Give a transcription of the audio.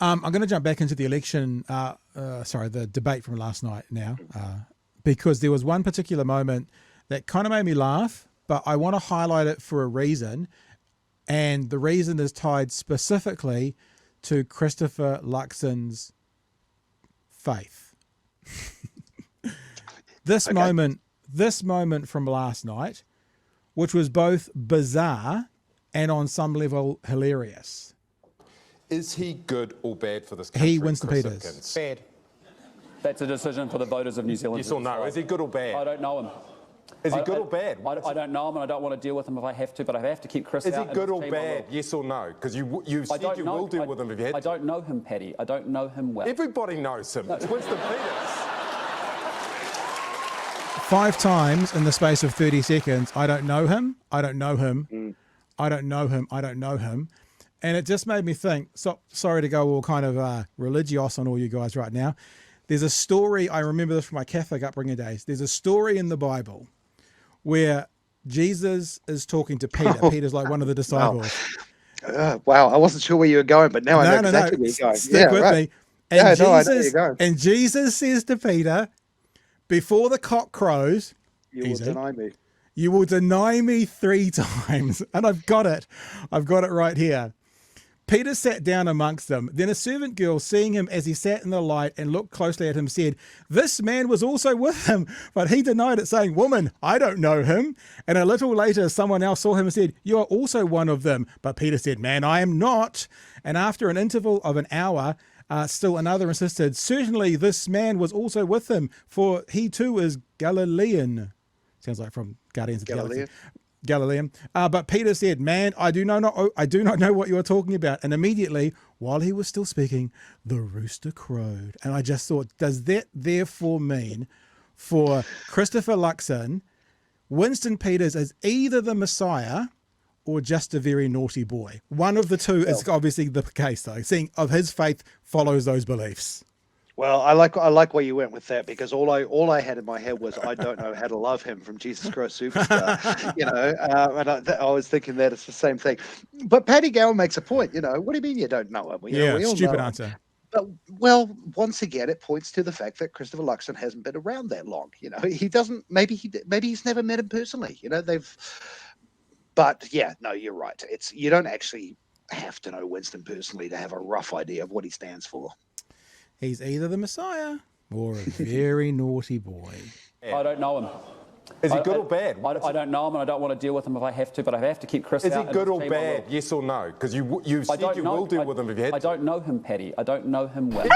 I'm going to jump back into the election, the debate from last night now, because there was one particular moment that kind of made me laugh, but I want to highlight it for a reason. And the reason is tied specifically to Christopher Luxon's faith. This moment from last night, which was both bizarre and on some level hilarious. Is he good or bad for this country? He, Winston Peters. Bad. That's a decision for the voters of New Zealand. Yes or no? Is he good or bad? I don't know him. Is he good or bad? I don't know him, and I don't want to deal with him if I have to, but I have to keep Chris out. Is he good or bad? Yes or no? Because you said you will deal with him if you had to. I don't know him, Paddy. I don't know him well. Everybody knows him. It's Winston Peters. 5 times in the space of 30 seconds, I don't know him, I don't know him, I don't know him, I don't know him. And it just made me think, sorry to go all kind of religious on all you guys right now. There's a story, I remember this from my Catholic upbringing days. There's a story in the Bible where Jesus is talking to Peter. Peter's like one of the disciples. Wow, I wasn't sure where you were going, but now I know exactly where you're going. Stick with me. And and Jesus says to Peter, before the cock crows, you will deny me. You will deny me 3 times. And I've got it right here. Peter sat down amongst them. Then a servant girl, seeing him as he sat in the light and looked closely at him, said, "This man was also with him." But he denied it, saying, "Woman, I don't know him." And a little later, someone else saw him and said, "You are also one of them." But Peter said, "Man, I am not." And after an interval of an hour, still another insisted, "Certainly this man was also with him, for he too is Galilean." Sounds like from Guardians of the Galaxy. Galilean. But Peter said, "Man, I do not know what you are talking about." And immediately, while he was still speaking, the rooster crowed. And I just thought, does that therefore mean for Christopher Luxon, Winston Peters is either the Messiah or just a very naughty boy? One of the two is obviously the case, though, seeing of his faith follows those beliefs. Well, I like where you went with that, because all I had in my head was, I don't know how to love him from Jesus Christ Superstar, and I was thinking that it's the same thing. But Paddy Gowan makes a point. What do you mean you don't know him? We all stupid know answer. Him. But, well, once again, it points to the fact that Christopher Luxon hasn't been around that long. He doesn't. Maybe he's never met him personally. But yeah, no, you're right. You don't actually have to know Winston personally to have a rough idea of what he stands for. He's either the Messiah or a very naughty boy. I don't know him. Is he good or bad? I don't know him, and I don't want to deal with him if I have to, but I have to keep Chris out. Is he good or bad? Yes or no? Because you said you will deal with him if you had to. I don't know him, Paddy. I don't know him well.